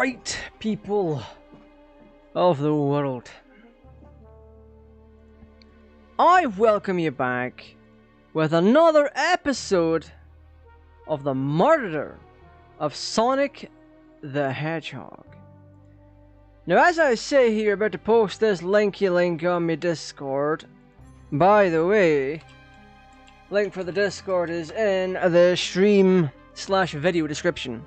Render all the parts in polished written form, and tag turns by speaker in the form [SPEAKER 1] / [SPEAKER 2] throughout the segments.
[SPEAKER 1] Right, people of the world, I welcome you back with another episode of the murder of Sonic the Hedgehog. Now, as I say here, about to post this linky link on my Discord. By the way, link for the Discord is in the stream/video description.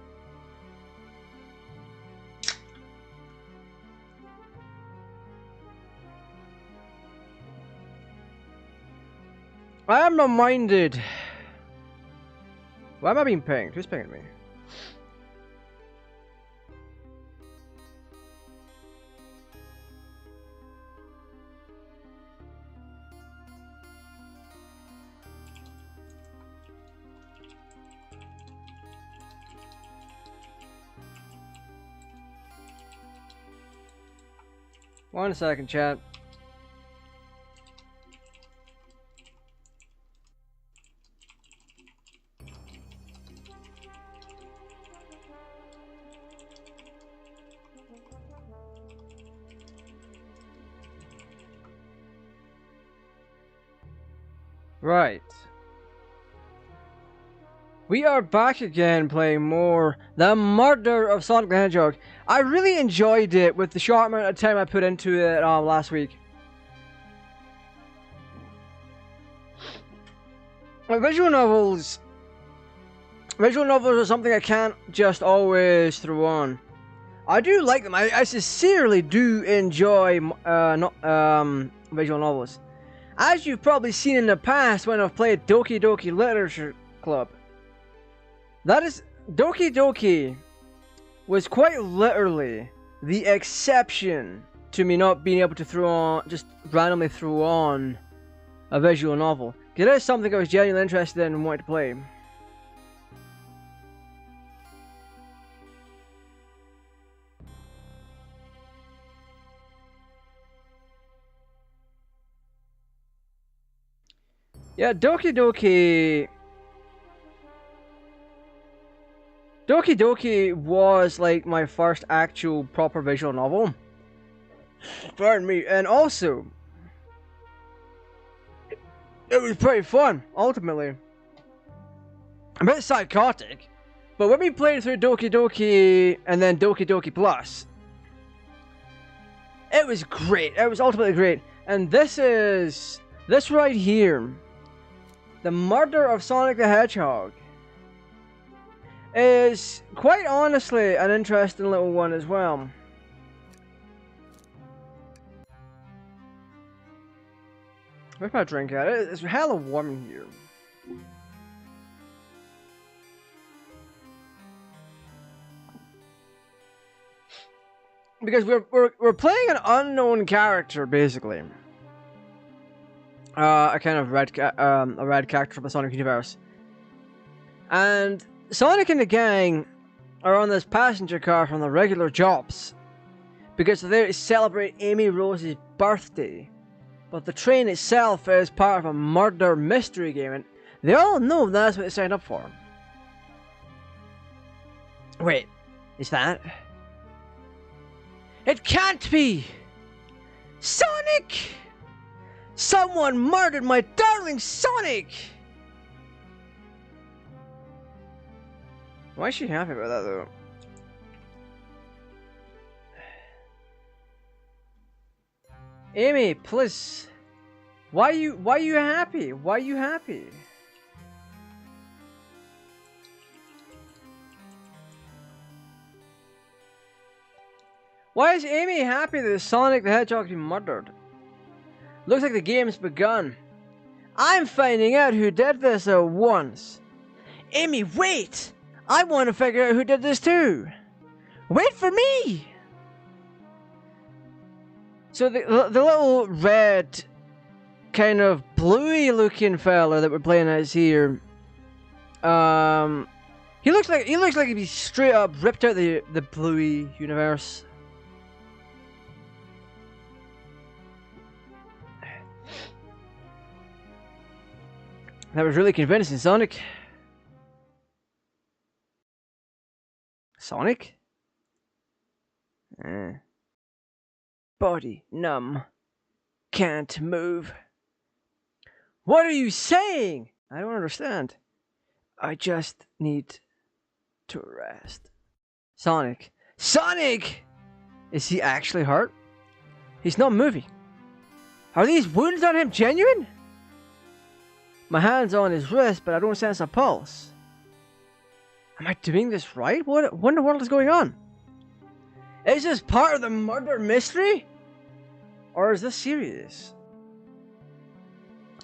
[SPEAKER 1] I am reminded. Why am I being pinged? Who's pinging me? One second, chat. Right. We are back again playing more The Murder of Sonic the Hedgehog. I really enjoyed it with the short amount of time I put into it last week. Visual novels are something I can't just always throw on. I do like them. I sincerely do enjoy visual novels. As you've probably seen in the past when I've played Doki Doki Literature Club. That is, Doki Doki was quite literally the exception to me not being able to just randomly throw on a visual novel. It is something I was genuinely interested in and wanted to play. Yeah, Doki Doki was like my first actual proper visual novel. Pardon me. And also, it was pretty fun, ultimately. A bit psychotic, but when we played through Doki Doki and then Doki Doki Plus, it was great. It was ultimately great. And this right here, The Murder of Sonic the Hedgehog, is quite honestly an interesting little one as well. Where's my drink at? It's hella warm in here. Because we're playing an unknown character, basically. A kind of red character from the Sonic universe. And Sonic and the gang are on this passenger car from the regular jobs because they're there to celebrate Amy Rose's birthday. But the train itself is part of a murder mystery game, and they all know that's what they signed up for. Wait, is that? It can't be! Sonic! Someone murdered my darling Sonic! Why is she happy about that, though? Amy, please. Why are you happy? Why are you happy? Why is Amy happy that Sonic the Hedgehog has been murdered? Looks like the game's begun. I'm finding out who did this at once. Amy, wait! I want to figure out who did this too. Wait for me! So the little red, kind of bluey looking fella that we're playing as here, he looks like he'd be straight up ripped out the bluey universe. That was really convincing, Sonic. Sonic? Body numb. Can't move. What are you saying? I don't understand. I just need to rest. Sonic. Sonic! Is he actually hurt? He's not moving. Are these wounds on him genuine? My hand's on his wrist, but I don't sense a pulse. Am I doing this right? What in the world is going on? Is this part of the murder mystery? Or is this serious?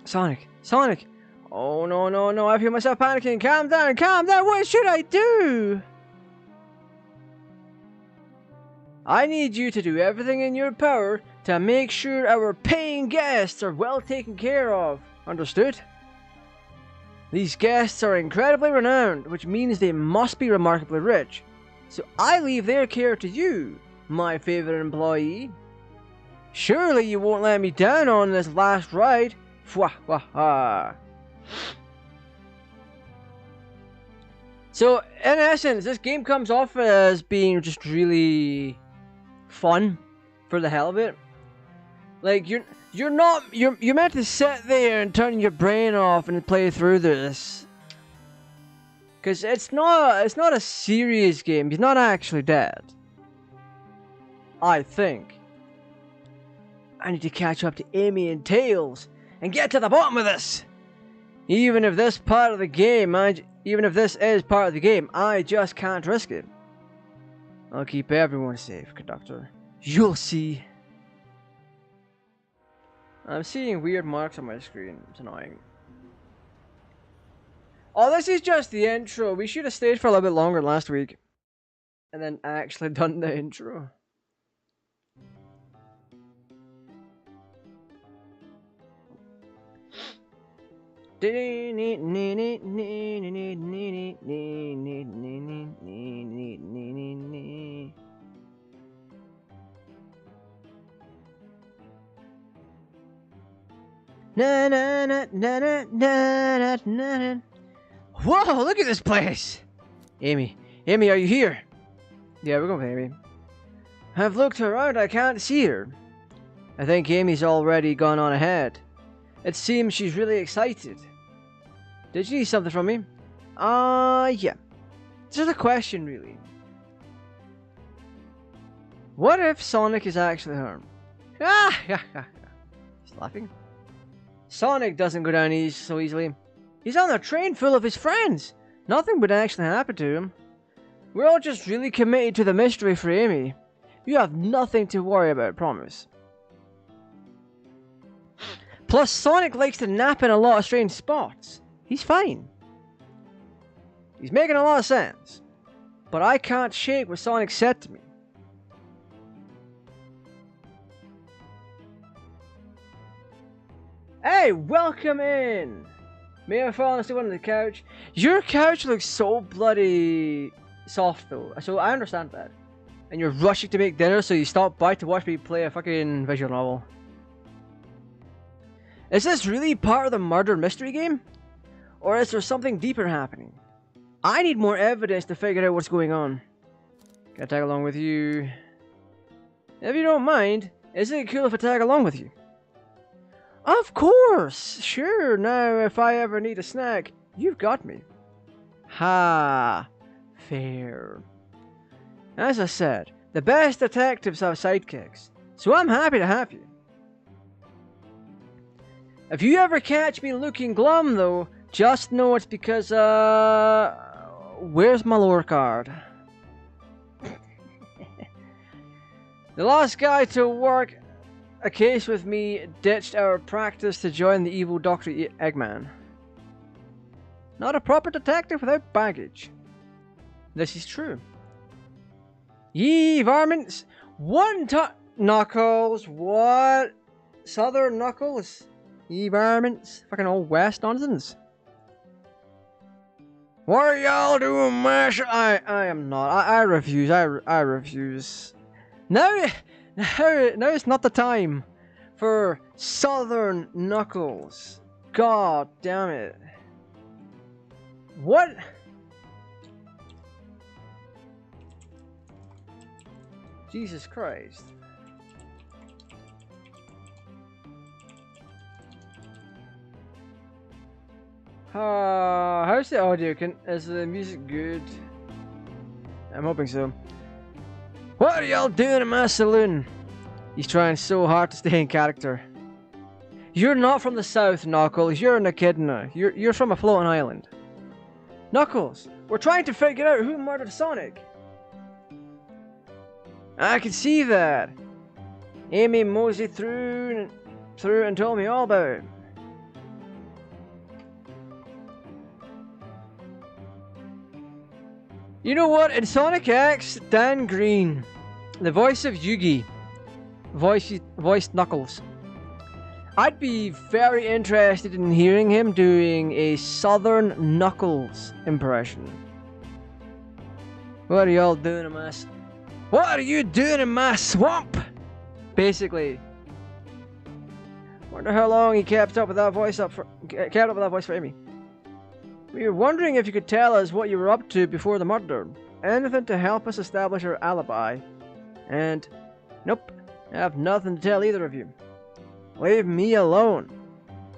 [SPEAKER 1] Sonic. Sonic! Oh no, no, no, I feel myself panicking. Calm down, calm down. What should I do? I need you to do everything in your power to make sure our paying guests are well taken care of. Understood? These guests are incredibly renowned, which means they must be remarkably rich. So I leave their care to you, my favorite employee. Surely you won't let me down on this last ride. Fwahaha. So, in essence, this game comes off as being just really fun for the hell of it. Like, you're meant to sit there and turn your brain off and play through this. Cause it's not a serious game. He's not actually dead. I think. I need to catch up to Amy and Tails and get to the bottom of this. Even if this is part of the game, I just can't risk it. I'll keep everyone safe, conductor. You'll see. I'm seeing weird marks on my screen. It's annoying. Oh, this is just the intro. We should have stayed for a little bit longer last week. And then actually done the intro. Na na na na na na na na. Whoa, look at this place! Amy, are you here? Yeah, we're going with Amy. I've looked around, I can't see her. I think Amy's already gone on ahead. It seems she's really excited. Did you need something from me? Yeah. Just a question, really. What if Sonic is actually harmed? He's laughing. Sonic doesn't go down so easily. He's on a train full of his friends. Nothing would actually happen to him. We're all just really committed to the mystery for Amy. You have nothing to worry about, promise. Plus, Sonic likes to nap in a lot of strange spots. He's fine. He's making a lot of sense. But I can't shake what Sonic said to me. Hey, welcome in! May I fall asleep on the couch? Your couch looks so bloody soft though, so I understand that. And you're rushing to make dinner, so you stop by to watch me play a fucking visual novel. Is this really part of the murder mystery game? Or is there something deeper happening? I need more evidence to figure out what's going on. Can I tag along with you? If you don't mind, is it cool if I tag along with you? Of course! Sure, now if I ever need a snack, you've got me. Ha! Fair. As I said, the best detectives have sidekicks, so I'm happy to have you. If you ever catch me looking glum though, just know it's because, where's my lore card? The last guy to work a case with me ditched our practice to join the evil Dr. Eggman. Not a proper detective without baggage. This is true. Ye varmints! Knuckles! What? Southern Knuckles? Ye varmints? Fucking old West nonsense. What are y'all doing, mash? I am not. I refuse. I refuse. Now it's not the time for Southern Knuckles. God damn it. What? Jesus Christ. How's the audio? Is the music good? I'm hoping so. What are y'all doing in my saloon? He's trying so hard to stay in character. You're not from the south, Knuckles. You're an echidna. You're from a floating island. Knuckles, we're trying to figure out who murdered Sonic. I can see that. Amy moseyed through and told me all about it. You know what? In Sonic X, Dan Green, the voice of Yugi, voiced Knuckles. I'd be very interested in hearing him doing a Southern Knuckles impression. What are y'all doing in my... What are you doing in my swamp? Basically. Wonder how long he kept up with that voice for Amy. We were wondering if you could tell us what you were up to before the murder. Anything to help us establish our alibi. And... Nope. I have nothing to tell either of you. Leave me alone.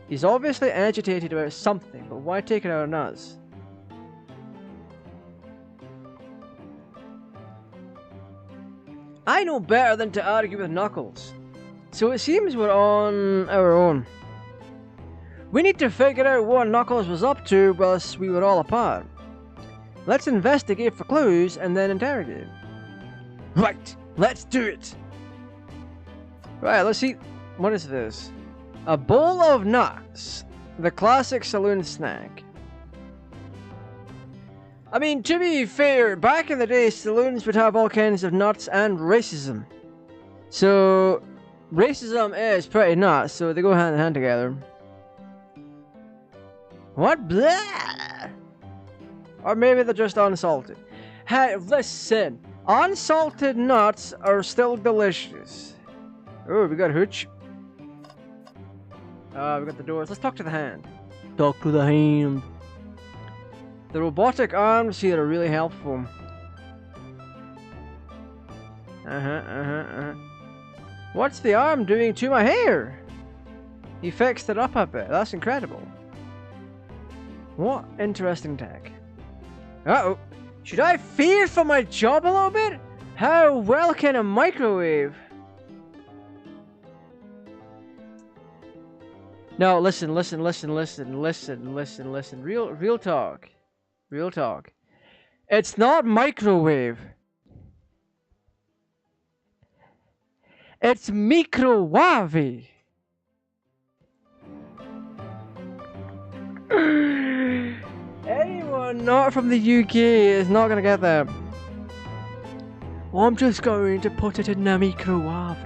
[SPEAKER 1] He's obviously agitated about something, but why take it out on us? I know better than to argue with Knuckles. So it seems we're on our own. We need to figure out what Knuckles was up to whilst we were all apart. Let's investigate for clues and then interrogate. Right, let's do it. Right, let's see. What is this? A bowl of nuts. The classic saloon snack. I mean, to be fair, back in the day, saloons would have all kinds of nuts and racism. So, racism is pretty nuts, so they go hand in hand together. What? Blah! Or maybe they're just unsalted. Hey, listen. Unsalted nuts are still delicious. Oh, we got Hooch. We got the doors. Let's talk to the hand. Talk to the hand. The robotic arms here are really helpful. What's the arm doing to my hair? He fixed it up a bit. That's incredible. What interesting tech. Uh-oh. Should I fear for my job a little bit? How well can a microwave... No, listen. Real talk. Real talk. It's not microwave. It's microwave. Anyone not from the UK is not gonna get that. I'm just going to put it in the microwave.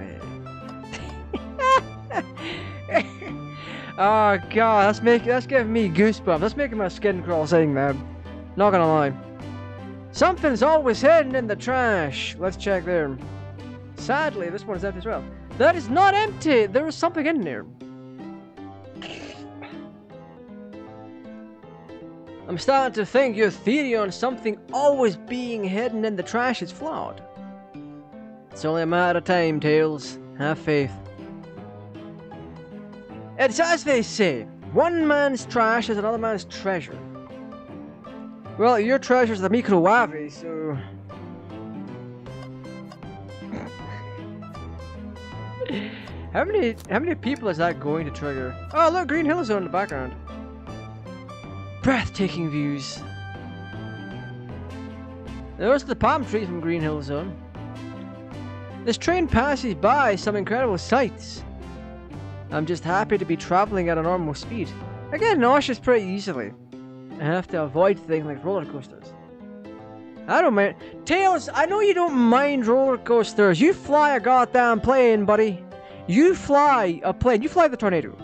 [SPEAKER 1] Oh god, that's giving me goosebumps. That's making my skin crawl saying that. Not gonna lie. Something's always hidden in the trash. Let's check there. Sadly, this one is empty as well. That is not empty. There is something in there. I'm starting to think your theory on something always being hidden in the trash is flawed. It's only a matter of time, Tails. Have faith. It's as they say, one man's trash is another man's treasure. Well, your treasure's the microwave, so... How many people is that going to trigger? Oh look, Green Hill Zone in the background. Breathtaking views. There's the palm tree from Green Hill Zone. This train passes by some incredible sights. I'm just happy to be traveling at a normal speed. I get nauseous pretty easily. I have to avoid things like roller coasters. I don't mind. Tails, I know you don't mind roller coasters. You fly a goddamn plane, buddy. You fly a plane. You fly the tornado.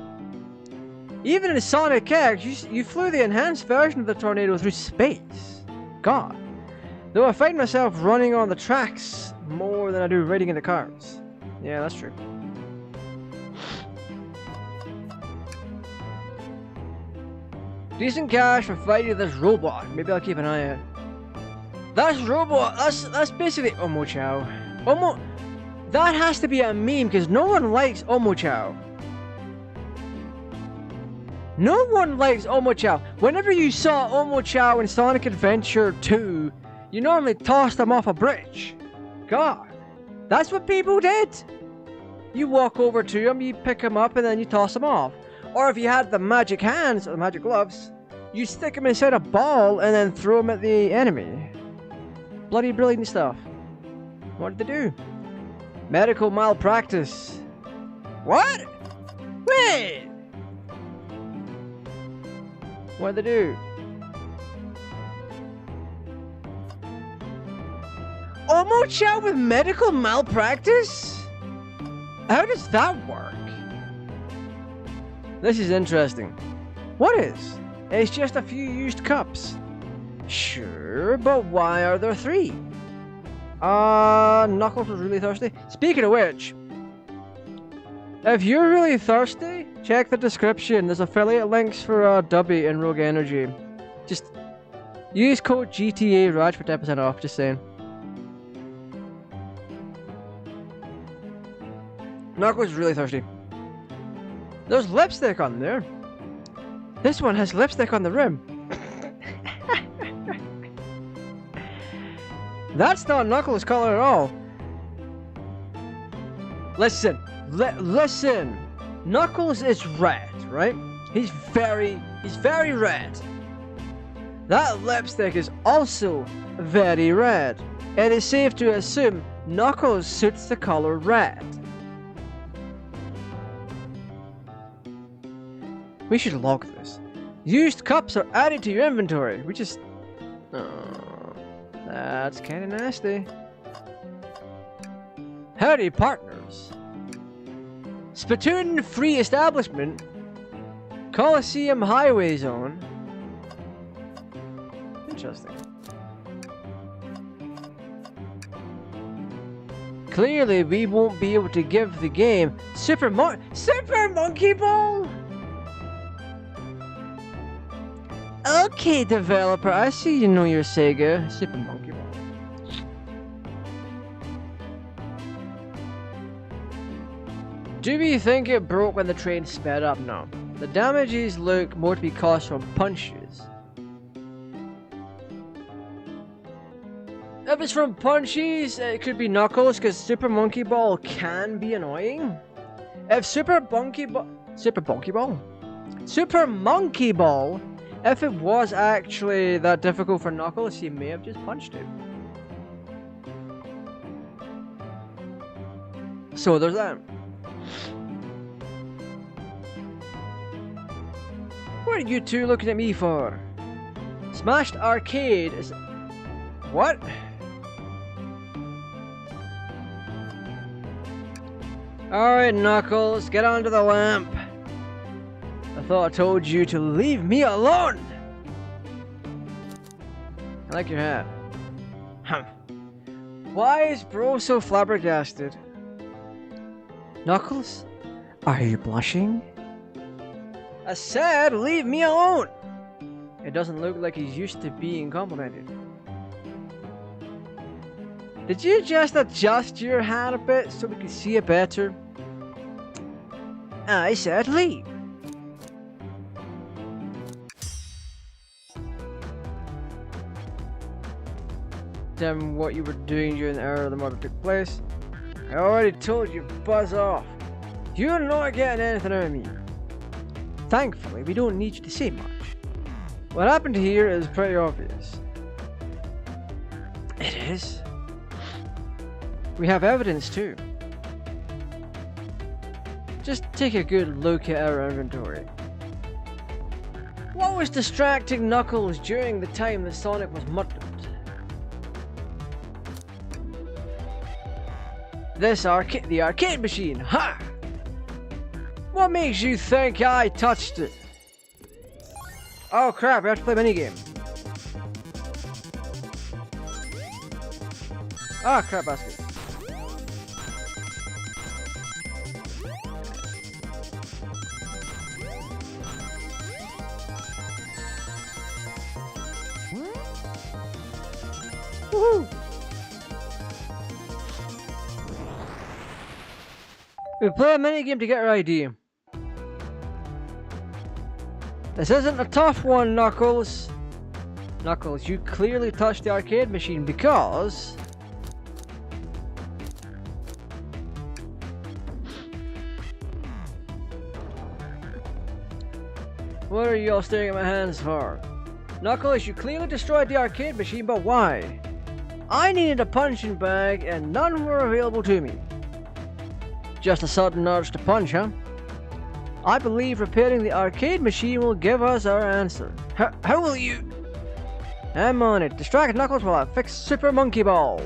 [SPEAKER 1] Even in Sonic X, you flew the enhanced version of the tornado through space. God. Though I find myself running on the tracks more than I do riding in the cars. Yeah, that's true. Decent cash for fighting this robot. Maybe I'll keep an eye out. That's robot. That's basically Omo Chow. That has to be a meme because no one likes Omochao. No one likes Omochao. Whenever you saw Omochao in Sonic Adventure 2, you normally tossed them off a bridge. God, that's what people did. You walk over to them, you pick them up, and then you toss them off. Or if you had the magic hands or the magic gloves, you stick them inside a ball and then throw them at the enemy. Bloody brilliant stuff. What did they do? Medical malpractice. What? Wait! What did they do? Omochao with medical malpractice? How does that work? This is interesting. What is? It's just a few used cups. Sure, but why are there 3? Knuckles was really thirsty. Speaking of which, if you're really thirsty, check the description. There's affiliate links for Dubby and Rogue Energy. Just use code GTARaj for 10% off, just saying. Knuckles is really thirsty. There's lipstick on there. This one has lipstick on the rim. That's not Knuckles' color at all. Listen. Listen. Knuckles is red, right? He's very red. That lipstick is also very red. It is safe to assume Knuckles suits the color red. We should log this. Used cups are added to your inventory. We just... Oh, that's kind of nasty. Howdy, partners. Spittoon Free Establishment. Coliseum Highway Zone. Interesting. Clearly, we won't be able to give the game Super Monkey Ball! Okay, developer, I see you know your Sega. Super Monkey Ball. Do we think it broke when the train sped up? No. The damages look more to be caused from punches. If it's from punches, it could be Knuckles, because Super Monkey Ball can be annoying. If Super Monkey Ball, if it was actually that difficult for Knuckles, he may have just punched it. So there's that. What are you two looking at me for? Smashed Arcade is... What? Alright, Knuckles, get onto the lamp. I thought I told you to leave me alone! I like your hat. Why is bro so flabbergasted? Knuckles? Are you blushing? I said leave me alone! It doesn't look like he's used to being complimented. Did you just adjust your hat a bit so we can see it better? I said leave. Tell me what you were doing during the hour the murder took place. I already told you, buzz off. You're not getting anything out of me. Thankfully, we don't need you to say much. What happened here is pretty obvious. It is. We have evidence too. Just take a good look at our inventory. What was distracting Knuckles during the time that Sonic was murdered? The arcade machine, ha! What makes you think I touched it? Oh crap, we have to play a minigame. Ah, crap basket. Woohoo! We play a minigame to get our ID. This isn't a tough one, Knuckles. Knuckles, you clearly touched the arcade machine because... What are you all staring at my hands for? Knuckles, you clearly destroyed the arcade machine, but why? I needed a punching bag and none were available to me. Just a sudden urge to punch, huh? I believe repairing the arcade machine will give us our answer. How will you? I'm on it. Distract Knuckles while I fix Super Monkey Ball.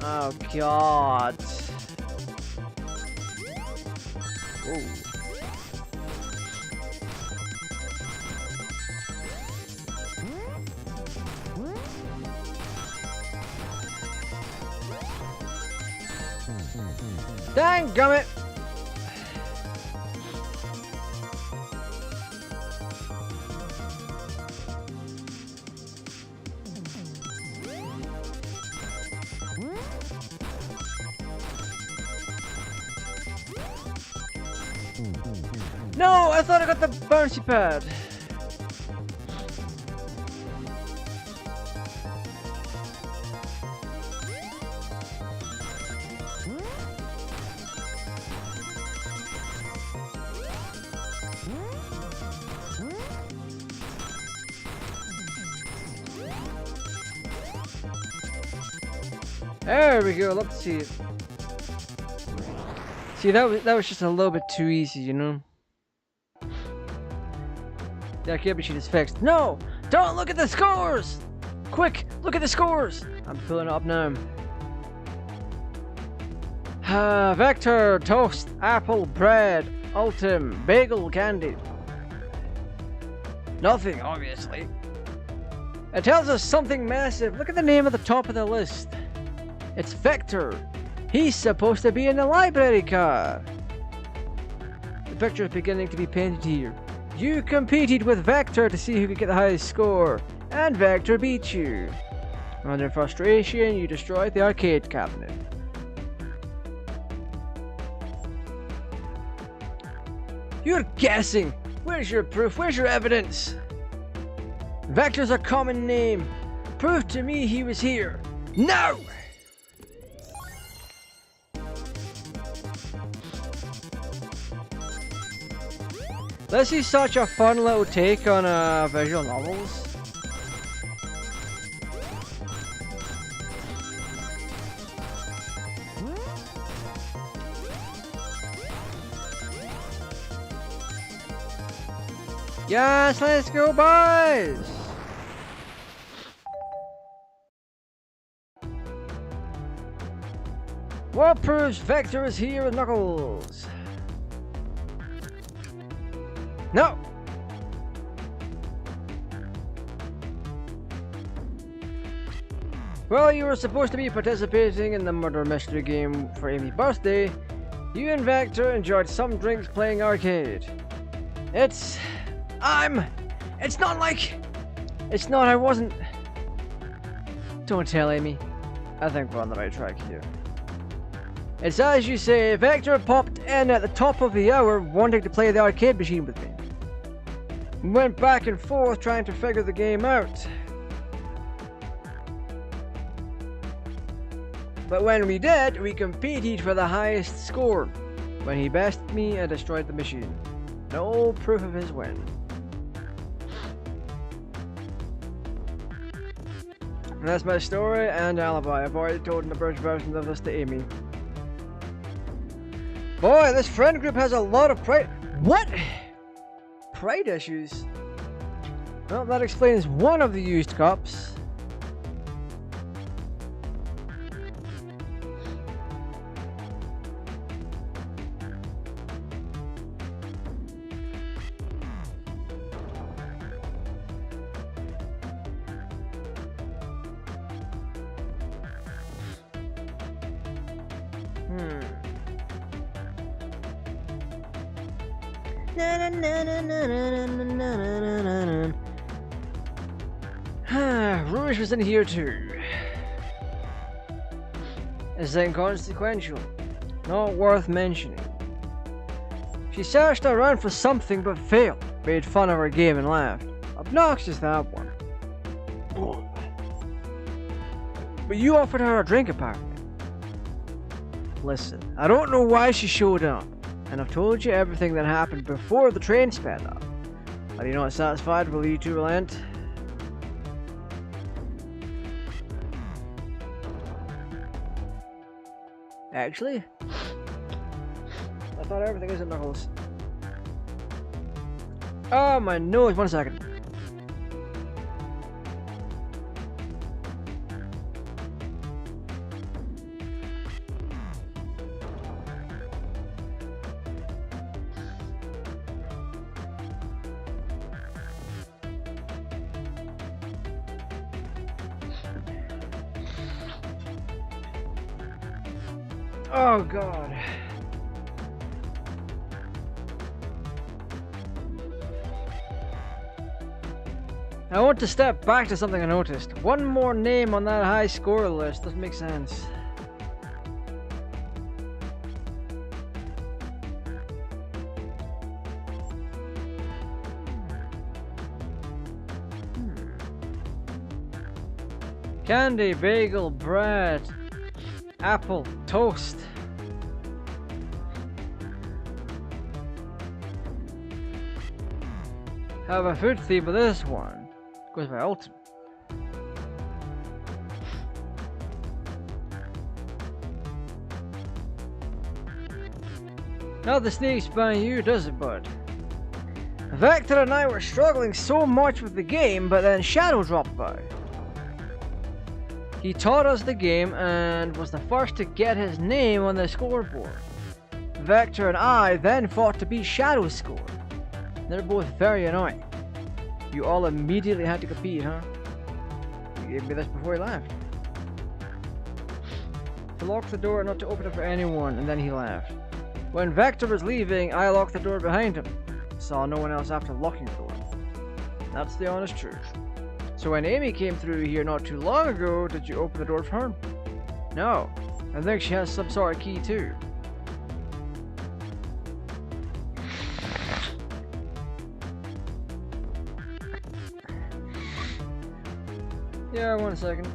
[SPEAKER 1] Oh god. Whoa. Dang gummit! No, I thought I got the bouncy pad. There we go, let's see it. See, that was just a little bit too easy, you know? The arcade machine is fixed. No! Don't look at the scores! Quick, look at the scores! I'm pulling it up now. Vector, toast, apple, bread, ultim, bagel, candy. Nothing, obviously. It tells us something massive. Look at the name at the top of the list. It's Vector. He's supposed to be in the library car. The picture is beginning to be painted here. You competed with Vector to see who could get the highest score, and Vector beat you. Under frustration, you destroyed the arcade cabinet. You're guessing! Where's your proof? Where's your evidence? Vector's a common name. Prove to me he was here. No! This is such a fun little take on visual novels. Yes, let's go, boys! What proves Vector is here with Knuckles? No! Well, you were supposed to be participating in the murder mystery game for Amy's birthday. You and Vector enjoyed some drinks playing arcade. It's not, I wasn't. Don't tell Amy. I think we're on the right track here. It's as you say, Vector popped in at the top of the hour wanting to play the arcade machine with me. We went back and forth trying to figure the game out. But when we did, we competed for the highest score. When he bested me and destroyed the machine. No proof of his win. And that's my story and alibi. I've already told an abridged version of this to Amy. Boy, this friend group has a lot of pride. What? Pride issues? Well, that explains one of the used cups. Rouge was in here too. is inconsequential, not worth mentioning. She searched around for something but failed, made fun of her game and laughed. Obnoxious, that one. But you offered her a drink apparently. Listen, I don't know why she showed up, and I've told you everything that happened before the train sped up. Are you not satisfied? Will you two relent? Actually, I thought everything was in my holes. Oh, my nose. 1 second. Oh God. I want to step back to something I noticed. One more name on that high score list doesn't make sense. Candy, bagel, bread, apple, toast. Have a food theme, but this one goes by Alton. Nothing sneaks by you, does it, bud? Vector and I were struggling so much with the game, but then Shadow dropped by. He taught us the game and was the first to get his name on the scoreboard. Vector and I then fought to beat Shadow's score. They're both very annoying. You all immediately had to compete, huh? You gave me this before he left. To lock the door, not to open it for anyone, and then he left. When Vector was leaving, I locked the door behind him. Saw no one else after locking the door. That's the honest truth. So when Amy came through here not too long ago, did you open the door for her? No. I think she has some sort of key too. Yeah, 1 second.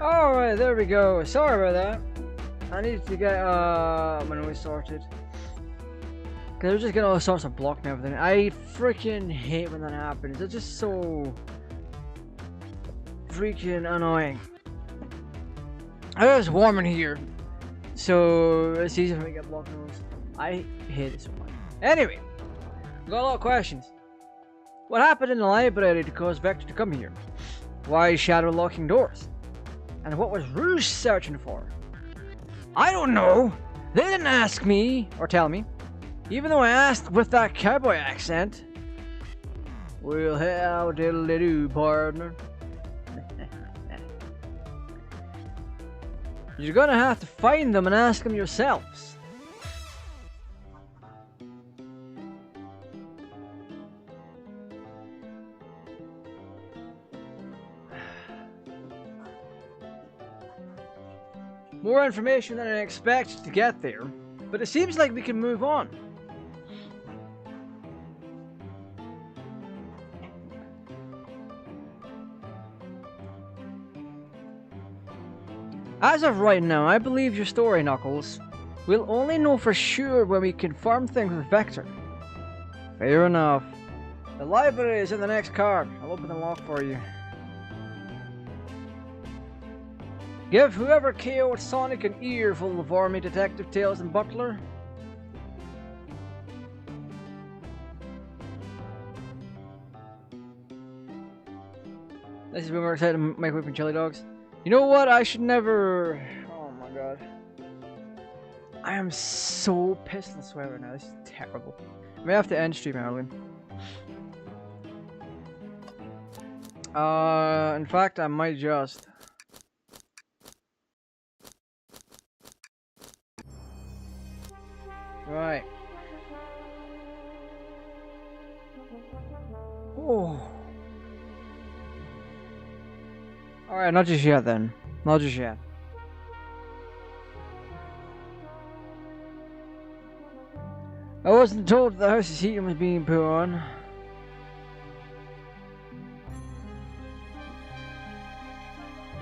[SPEAKER 1] Alright, there we go. Sorry about that. I needed to get my noise sorted. Cause I was just getting all sorts of block and everything. I freaking hate when that happens. It's just so freaking annoying. It's warm in here. So it's easy for me to get blocked nose. I hate it so much. Anyway, got a lot of questions. What happened in the library to cause Vector to come here? Why is Shadow locking doors? And what was Rouge searching for? I don't know. They didn't ask me or tell me. Even though I asked with that cowboy accent. Well, how diddly-do, partner. You're gonna have to find them and ask them yourselves. More information than I expected to get there, but it seems like we can move on. As of right now, I believe your story, Knuckles. We'll only know for sure when we confirm things with Vector. Fair enough. The library is in the next car. I'll open the lock for you. Give whoever KO'd Sonic an earful for me, Detective Tails and Butler. This is when we're excited to microwave and chili dogs. You know what? I should never... Oh my god. I am so pissed and swear right now. This is terrible. I may have to end stream early. In fact, I might just... Right. Oh. Alright, not just yet then. Not just yet. I wasn't told the house's heating was being put on.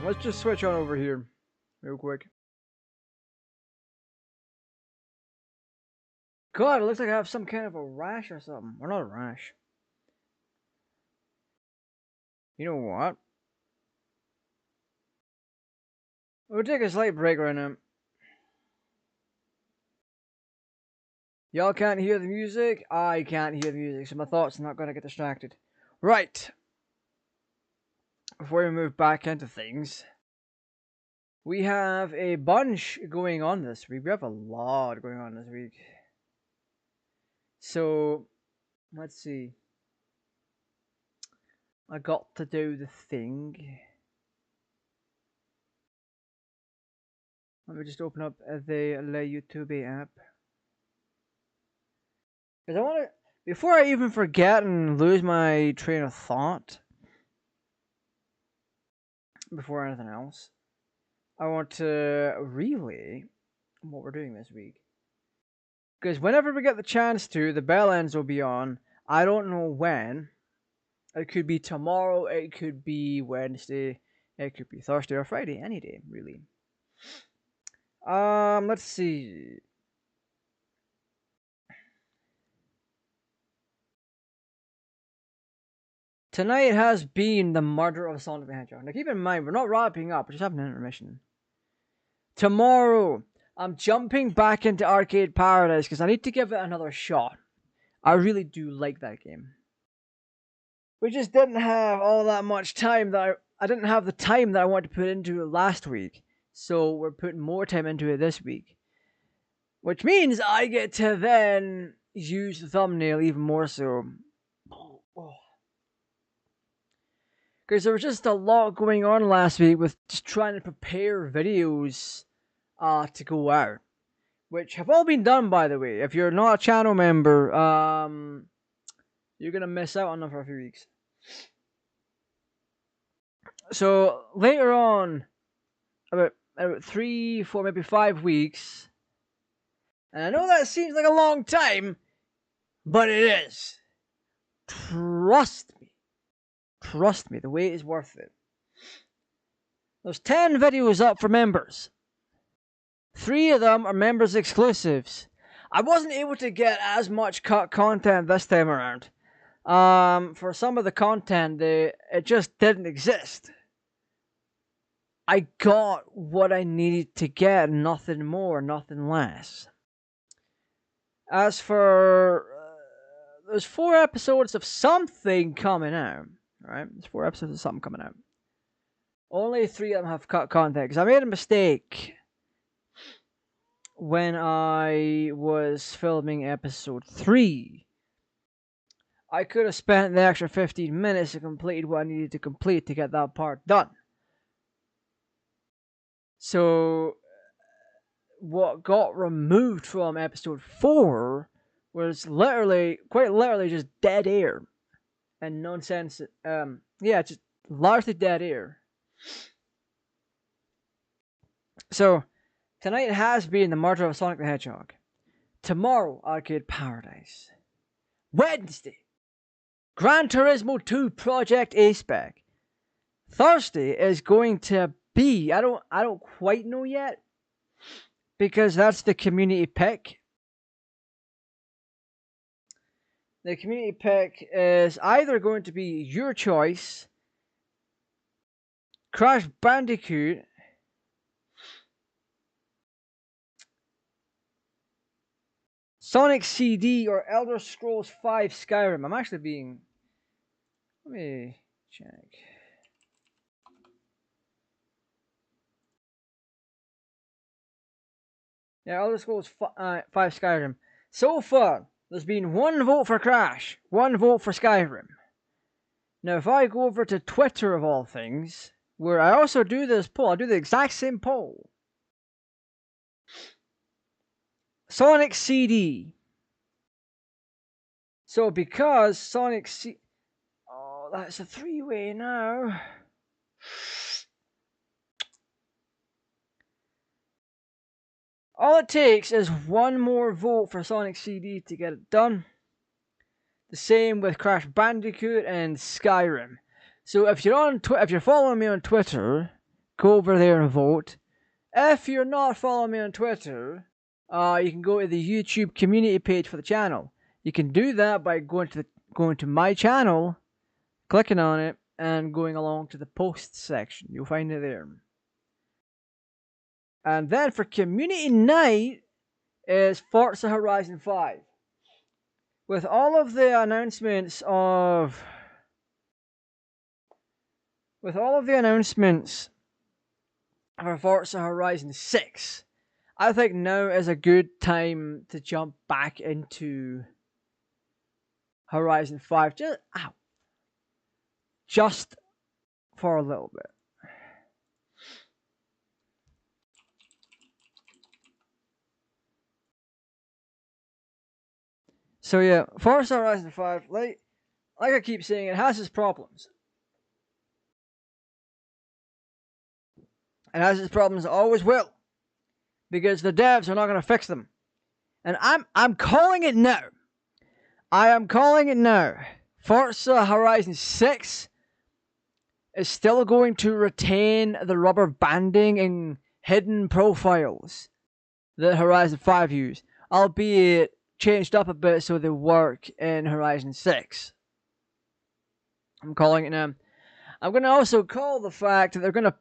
[SPEAKER 1] Let's just switch on over here. Real quick. God, it looks like I have some kind of a rash or something. Or not a rash. You know what? We'll take a slight break right now. Y'all can't hear the music? I can't hear the music, so my thoughts are not going to get distracted. Right. Before we move back into things, we have a bunch going on this week. We have a lot going on this week. So, let's see. I got to do the thing. Let me just open up the YouTube app. Because I want to, before I even forget and lose my train of thought, before anything else, I want to relay what we're doing this week. Because whenever we get the chance to, the bell ends will be on. I don't know when. It could be tomorrow, it could be Wednesday, it could be Thursday or Friday, any day, really. Let's see. Tonight has been the murder of Sonic the Hedgehog. Now keep in mind, we're not wrapping up, we're just having an intermission. Tomorrow, I'm jumping back into Arcade Paradise because I need to give it another shot. I really do like that game. We just didn't have all that much time that I didn't have the time that I wanted to put into it last week. So we're putting more time into it this week. Which means I get to then use the thumbnail even more so. Because there was just a lot going on last week with just trying to prepare videos to go out. Which have all been done, by the way. If you're not a channel member, you're going to miss out on them for a few weeks. So, later on, about 3, 4, maybe 5 weeks, and I know that seems like a long time, but it is. Trust me. Trust me, the wait is worth it. There's 10 videos up for members. 3 of them are members exclusives. I wasn't able to get as much cut content this time around. For some of the content, it just didn't exist. I got what I needed to get, nothing more, nothing less. As for there's 4 episodes of something coming out, right? There's 4 episodes of something coming out. Only 3 of them have cut content, because I made a mistake when I was filming episode 3. I could have spent the extra 15 minutes to complete what I needed to complete to get that part done. So, what got removed from episode 4 was quite literally, just dead air and nonsense. Yeah, just largely dead air. So, tonight has been the murder of Sonic the Hedgehog. Tomorrow, Arcade Paradise. Wednesday, Gran Turismo 2 Project Ace Back. Thursday is going to be, I don't quite know yet, because that's the community pick. The community pick is either going to be your choice, Crash Bandicoot, Sonic CD, or Elder Scrolls V Skyrim. I'm actually being... Let me check. Yeah, Elder Scrolls V Skyrim. So far, there's been 1 vote for Crash, 1 vote for Skyrim. Now, if I go over to Twitter, of all things, where I also do this poll, I do the exact same poll. Sonic CD. So, because Sonic CD... Oh, that's a 3-way now. All it takes is 1 more vote for Sonic CD to get it done. The same with Crash Bandicoot and Skyrim. So if you're following me on Twitter, go over there and vote. If you're not following me on Twitter, you can go to the YouTube community page for the channel. You can do that by going to my channel, clicking on it, and going along to the posts section. You'll find it there. And then for community night is Forza Horizon 5. With all of the announcements for Forza Horizon 6, I think now is a good time to jump back into Horizon 5. Just for a little bit. So yeah, Forza Horizon 5, like I keep saying, it has its problems. It has its problems, always will. Because the devs are not going to fix them. And I'm calling it now. I am calling it now. Forza Horizon 6 is still going to retain the rubber banding and hidden profiles that Horizon 5 used, albeit changed up a bit so they work in Horizon 6. I'm calling it now. I'm going to also call the fact that they're going to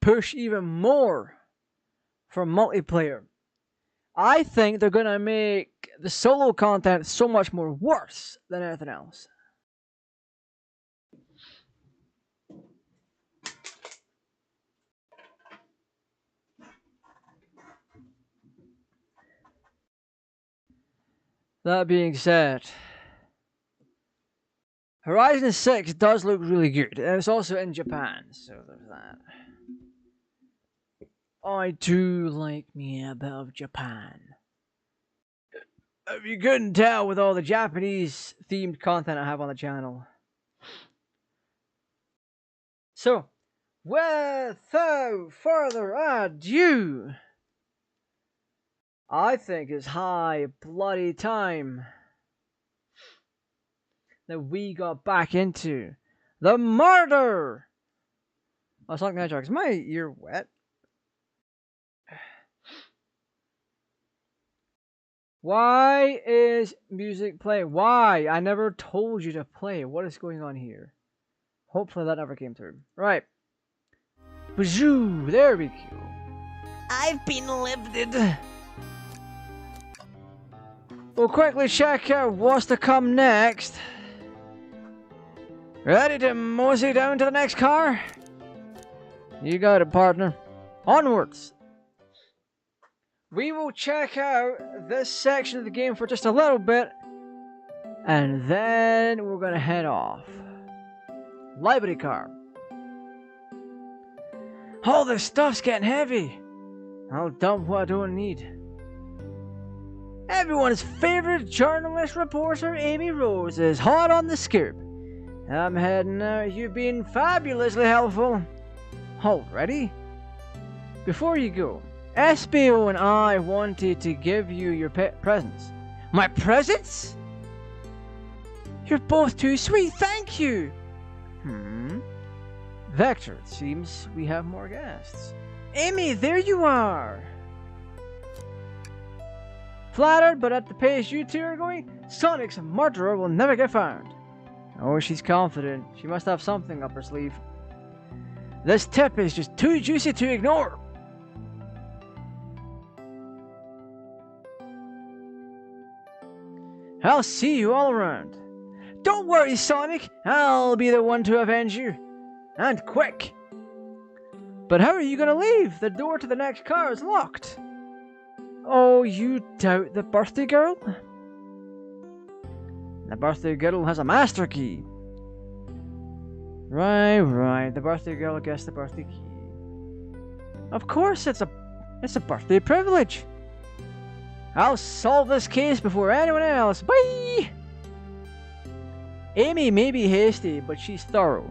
[SPEAKER 1] push even more for multiplayer. I think they're going to make the solo content so much more worse than anything else. That being said, Horizon 6 does look really good, and it's also in Japan, so there's that. I do like me a bit of Japan. If you couldn't tell with all the Japanese themed content I have on the channel. So, without further ado, I think it's high bloody time that we got back into the murder of Sonic the Hedgehog. Is my ear wet? Why is music playing? Why? I never told you to play. What is going on here? Hopefully that never came through. Right. Bazoo! There we go. I've been lifted. We'll quickly check out what's to come next. Ready to mosey down to the next car? You got it, partner. Onwards. We will check out this section of the game for just a little bit, and then we're gonna head off. Library car. All this stuff's getting heavy. I'll dump what I don't need. Everyone's favorite journalist reporter, Amy Rose, is hot on the scoop. I'm heading now. You've been fabulously helpful. Already? Before you go, SBO and I wanted to give you your presents. My presents? You're both too sweet, thank you! Vector, it seems we have more guests. Amy, there you are! Flattered, but at the pace you two are going, Sonic's murderer will never get found. Oh, she's confident. She must have something up her sleeve. This tip is just too juicy to ignore. I'll see you all around. Don't worry, Sonic. I'll be the one to avenge you. And quick. But how are you going to leave? The door to the next car is locked. Oh, you doubt the birthday girl? The birthday girl has a master key. Right. The birthday girl gets the birthday key. Of course, it's a birthday privilege. I'll solve this case before anyone else. Bye! Amy may be hasty, but she's thorough.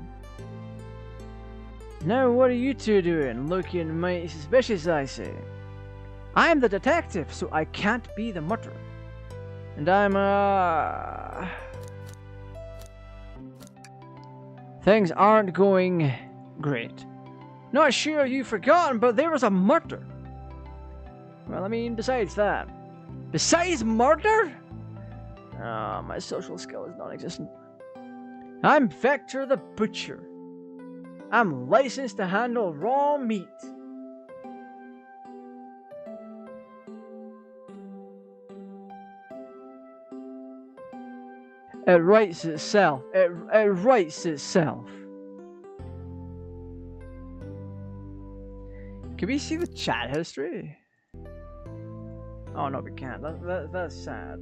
[SPEAKER 1] Now what are you two doing? Looking mighty suspicious, I say. I'm the detective, so I can't be the murderer. And I'm, things aren't going great. Not sure you've forgotten, but there was a murder. Well, I mean, besides that. Besides murder? My social skill is non-existent. I'm Vector the Butcher. I'm licensed to handle raw meat. It writes itself. It writes itself. Can we see the chat history? Oh no, we can't. That's sad.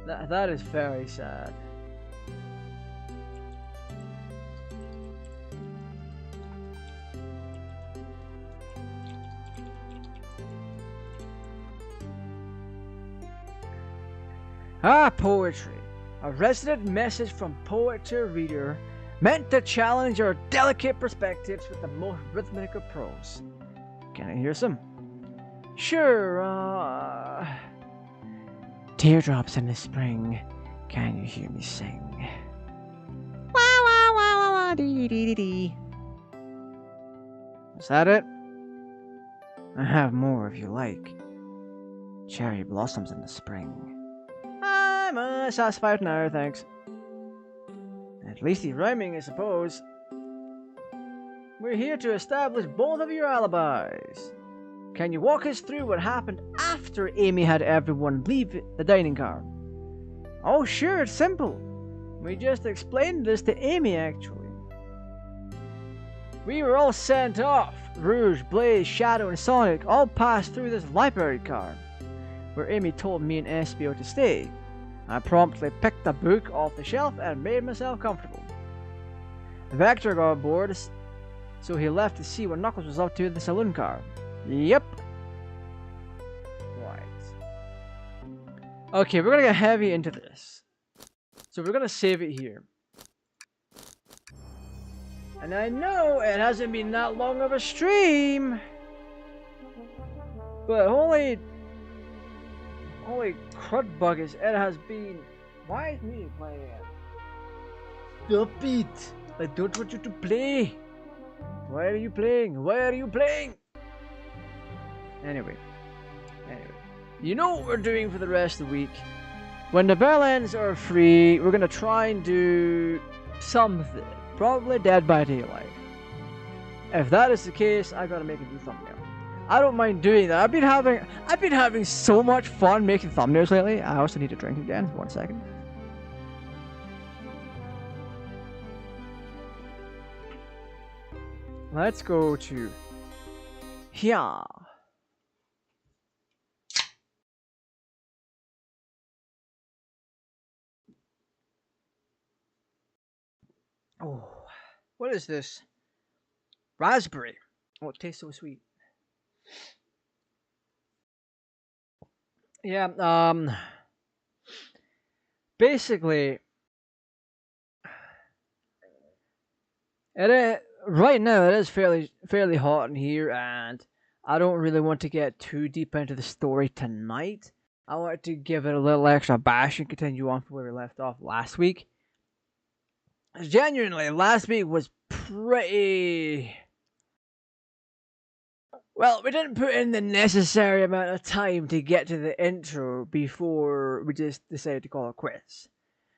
[SPEAKER 1] That is very sad. Poetry. A resident message from poet to reader, meant to challenge our delicate perspectives with the most rhythmic of prose. Can I hear some? Sure, Teardrops in the spring, can you hear me sing? Wah wah wah wah wah dee dee dee dee. Is that it? I have more if you like. Cherry blossoms in the spring. I'm satisfied now, thanks. At least he's rhyming, I suppose. We're here to establish both of your alibis. Can you walk us through what happened after Amy had everyone leave the dining car? Oh, sure, it's simple. We just explained this to Amy, actually. We were all sent off. Rouge, Blaze, Shadow, and Sonic all passed through this library car, where Amy told me and SBO to stay. I promptly picked a book off the shelf and made myself comfortable. Vector got bored, so he left to see what Knuckles was up to in the saloon car. Yep. Right. Okay, we're gonna get heavy into this. So we're gonna save it here. And I know it hasn't been that long of a stream, but holy crud buggers, it has been. Why is me playing it? Stop it! I don't want you to play. Why are you playing? Why are you playing? Anyway, you know what we're doing for the rest of the week. When the bell ends are free, we're gonna try and do something. Probably Dead by Daylight. If that is the case, I gotta make a new thumbnail. I don't mind doing that. I've been having so much fun making thumbnails lately. I also need to drink again. 1 second. Let's go to here. Oh, what is this? Raspberry. Oh, it tastes so sweet. Yeah, basically, right now it is fairly hot in here, and I don't really want to get too deep into the story tonight. I want to give it a little extra bash and continue on from where we left off last week. Genuinely, last week was pretty... Well, we didn't put in the necessary amount of time to get to the intro before we just decided to call it quits.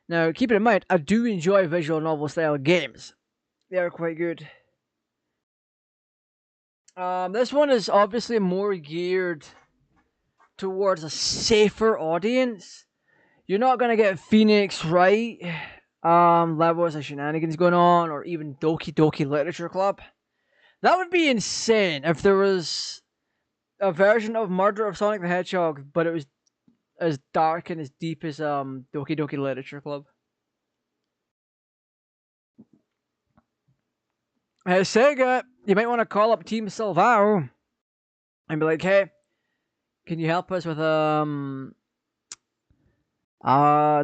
[SPEAKER 1] Now, keep it in mind, I do enjoy visual novel style games. They are quite good. This one is obviously more geared towards a safer audience. You're not gonna get Phoenix Wright levels of shenanigans going on, or even Doki Doki Literature Club. That would be insane if there was a version of Murder of Sonic the Hedgehog, but it was as dark and as deep as Doki Doki Literature Club. Hey Sega, you might want to call up Team Silvaro and be like, hey, can you help us with Doki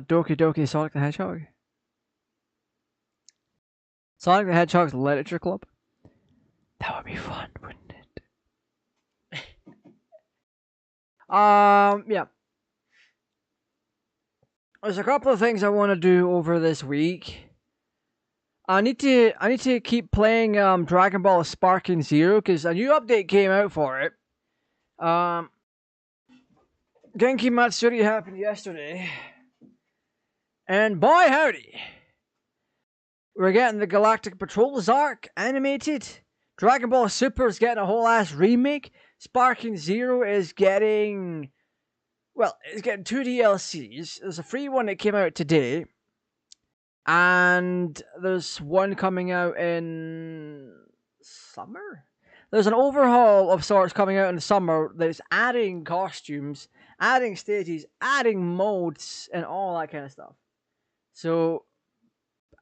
[SPEAKER 1] Doki Sonic the Hedgehog? Sonic the Hedgehog's Literature Club? That would be fun, wouldn't it? Yeah. There's a couple of things I want to do over this week. I need to keep playing Dragon Ball Sparking Zero because a new update came out for it. Genki Matsuri happened yesterday, and boy howdy, we're getting the Galactic Patrols arc animated. Dragon Ball Super is getting a whole ass remake. Sparking Zero is getting, well, it's getting 2 DLCs. There's a free one that came out today. And there's one coming out in summer? There's an overhaul of sorts coming out in the summer that's adding costumes, adding stages, adding modes, and all that kind of stuff. So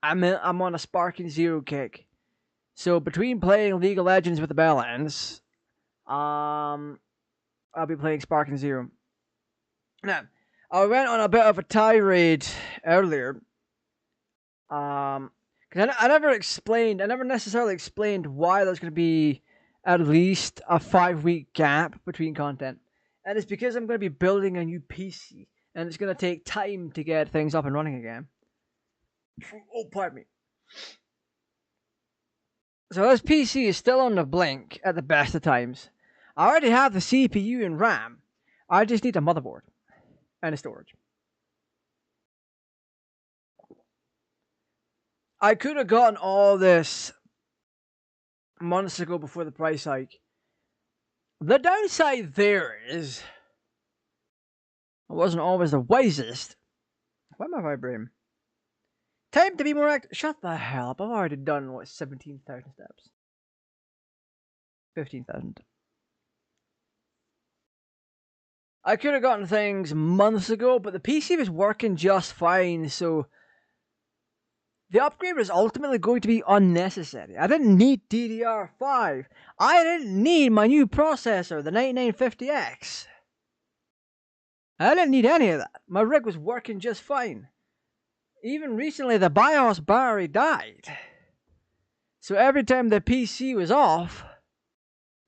[SPEAKER 1] I'm on a Sparking Zero kick. So between playing League of Legends with the Bellends, I'll be playing Sparking Zero. Now, I went on a bit of a tirade earlier. Because I never necessarily explained why there's going to be at least a 5-week gap between content. And it's because I'm going to be building a new PC, and it's going to take time to get things up and running again. Oh, pardon me. So this PC is still on the blink at the best of times. I already have the CPU and RAM. I just need a motherboard and a storage. I could have gotten all this months ago before the price hike. The downside there is I wasn't always the wisest. Why am I vibrating? Time to be more active. Shut the hell up. I've already done, what, 17,000 steps? 15,000. I could have gotten things months ago, but the PC was working just fine, so the upgrade was ultimately going to be unnecessary. I didn't need DDR5. I didn't need my new processor, the 9950X. I didn't need any of that. My rig was working just fine. Even recently, the BIOS battery died. So every time the PC was off,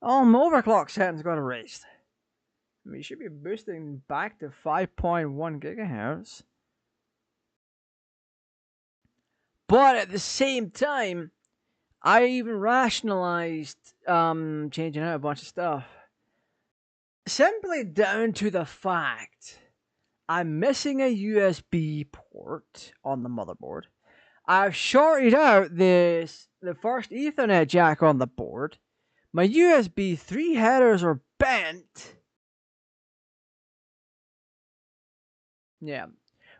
[SPEAKER 1] all my overclock settings got erased. I mean, you should be boosting back to 5.1 gigahertz. But at the same time, I even rationalized changing out a bunch of stuff. Simply down to the fact I'm missing a USB port on the motherboard. I've shorted out the first Ethernet jack on the board. My USB 3 headers are bent. Yeah.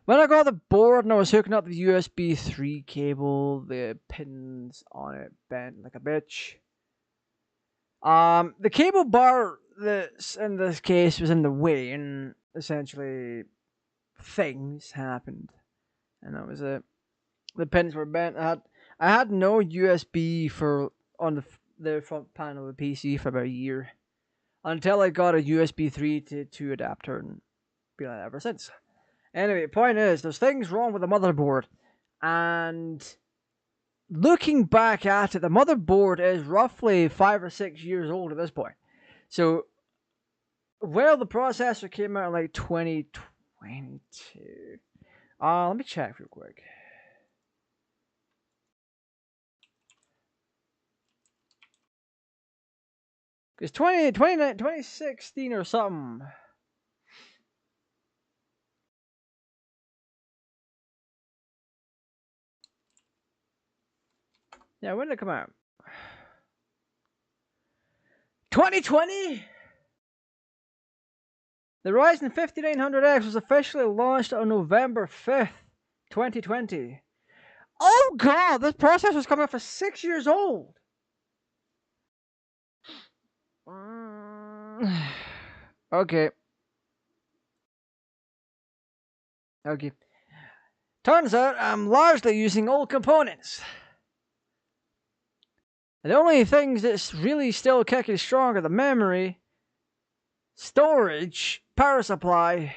[SPEAKER 1] When I got the board and I was hooking up the USB 3 cable, the pins on it bent like a bitch. The cable bar that's in this case was in the way, and essentially things happened, and that was it. The pins were bent. I had no USB on the front panel of the PC for about a year, until I got a USB 3 to 2 adapter, and been like that ever since. Anyway, point is, there's things wrong with the motherboard, and looking back at it, the motherboard is roughly 5 or 6 years old at this point. So, well, the processor came out in like 2022. Let me check real quick. It's 2016 or something. Yeah, when did it come out? 2020? The Ryzen 5900X was officially launched on November 5th, 2020. Oh god, this processor's coming out for 6 years old! Okay. Okay. Turns out I'm largely using old components. The only things that's really still kicking strong are the memory, storage, power supply,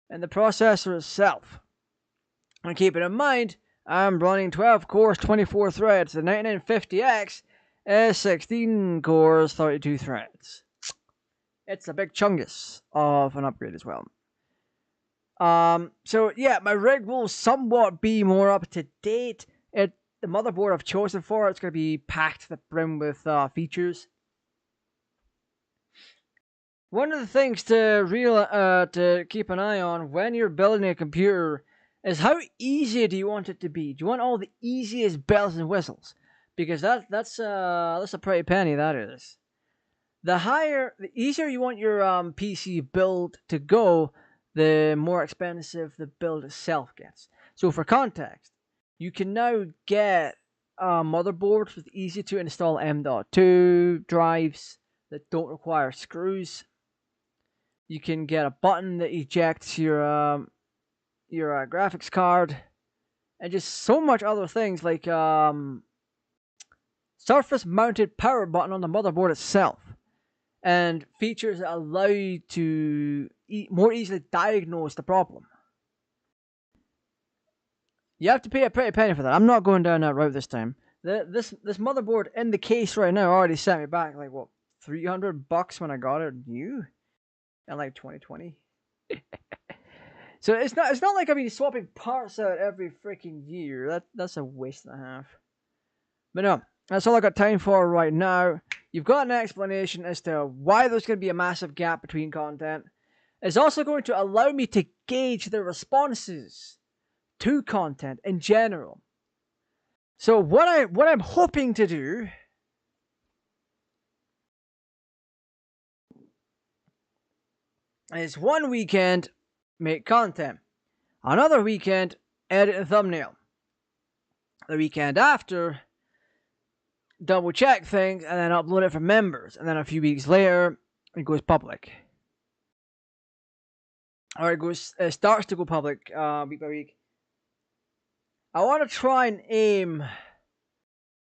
[SPEAKER 1] and the processor itself. And keeping in mind, I'm running 12 cores, 24 threads. The 9950X is 16 cores, 32 threads. It's a big chungus of an upgrade as well. So yeah, my rig will somewhat be more up to date. The motherboard I've chosen for it's going to be packed to the brim with features. One of the things to keep an eye on when you're building a computer is how easy do you want it to be? Do you want all the easiest bells and whistles? Because that's a pretty penny, that is. The easier you want your PC build to go, the more expensive the build itself gets. So for context, you can now get motherboards with easy to install M.2 drives that don't require screws. You can get a button that ejects your graphics card, and just so much other things like surface mounted power button on the motherboard itself, and features that allow you to more easily diagnose the problem. You have to pay a pretty penny for that. I'm not going down that route this time. This motherboard in the case right now already sent me back like what, $300 when I got it new in like 2020. So it's not like I've been swapping parts out every freaking year. That's a waste and a half. But no, that's all I got time for right now. You've got an explanation as to why there's going to be a massive gap between content. It's also going to allow me to gauge the responses to content in general. So what I'm hoping to do is one weekend make content, another weekend edit a thumbnail, the weekend after double check things and then upload it for members, and then a few weeks later it goes public, or it starts to go public week by week. I want to try and aim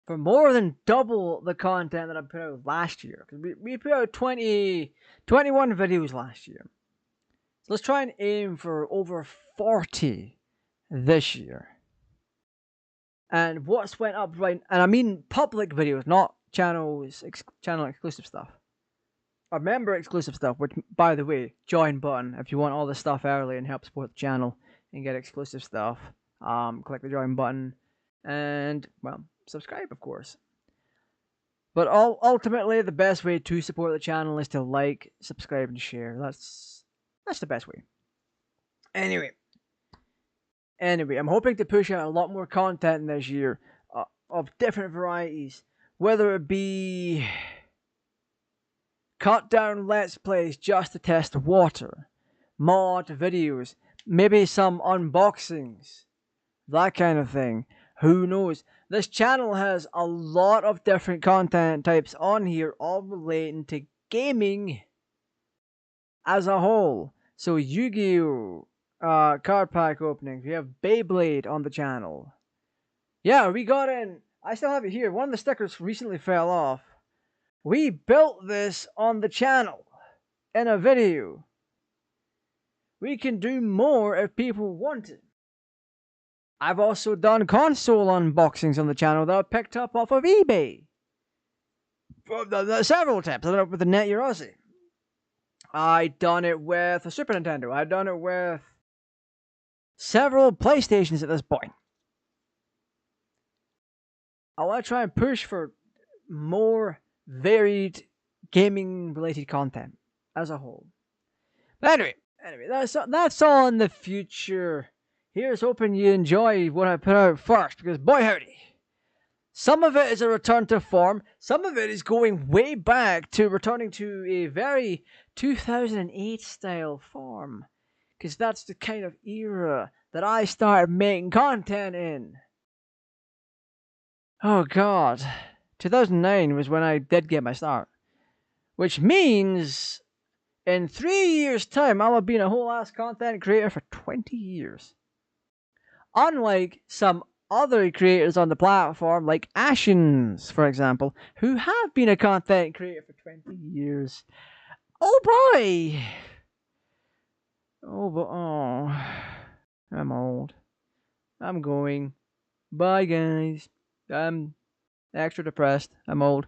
[SPEAKER 1] for more than double the content that I put out last year, because we put out 21 videos last year. So let's try and aim for over 40 this year. And what's went up right, and I mean public videos, not channel exclusive stuff, or member exclusive stuff, which, by the way, join button if you want all this stuff early and help support the channel and get exclusive stuff. Click the join button and, well, subscribe, of course. But ultimately, the best way to support the channel is to like, subscribe, and share. That's the best way. Anyway, Anyway, I'm hoping to push out a lot more content this year of different varieties, whether it be cut down let's plays just to test the water, mod videos, maybe some unboxings, that kind of thing. Who knows? This channel has a lot of different content types on here, all relating to gaming as a whole. So Yu-Gi-Oh! Card pack openings. We have Beyblade on the channel. Yeah, we got in. I still have it here. One of the stickers recently fell off. We built this on the channel in a video. We can do more if people want it. I've also done console unboxings on the channel that I picked up off of eBay. Several times. I done it with the Net Your Aussie. I done it with a Super Nintendo. I've done it with several PlayStations at this point. I want to try and push for more varied gaming related content as a whole. But anyway, that's all in the future. Here's hoping you enjoy what I put out first, because boy howdy, some of it is a return to form, some of it is going way back to returning to a very 2008 style form, because that's the kind of era that I started making content in. Oh god, 2009 was when I did get my start, which means in 3 years' time I'll have been a whole ass content creator for 20 years. Unlike some other creators on the platform, like Ashens, for example, who have been a content creator for 20 years. Oh boy! I'm old. I'm going. Bye, guys. I'm extra depressed. I'm old.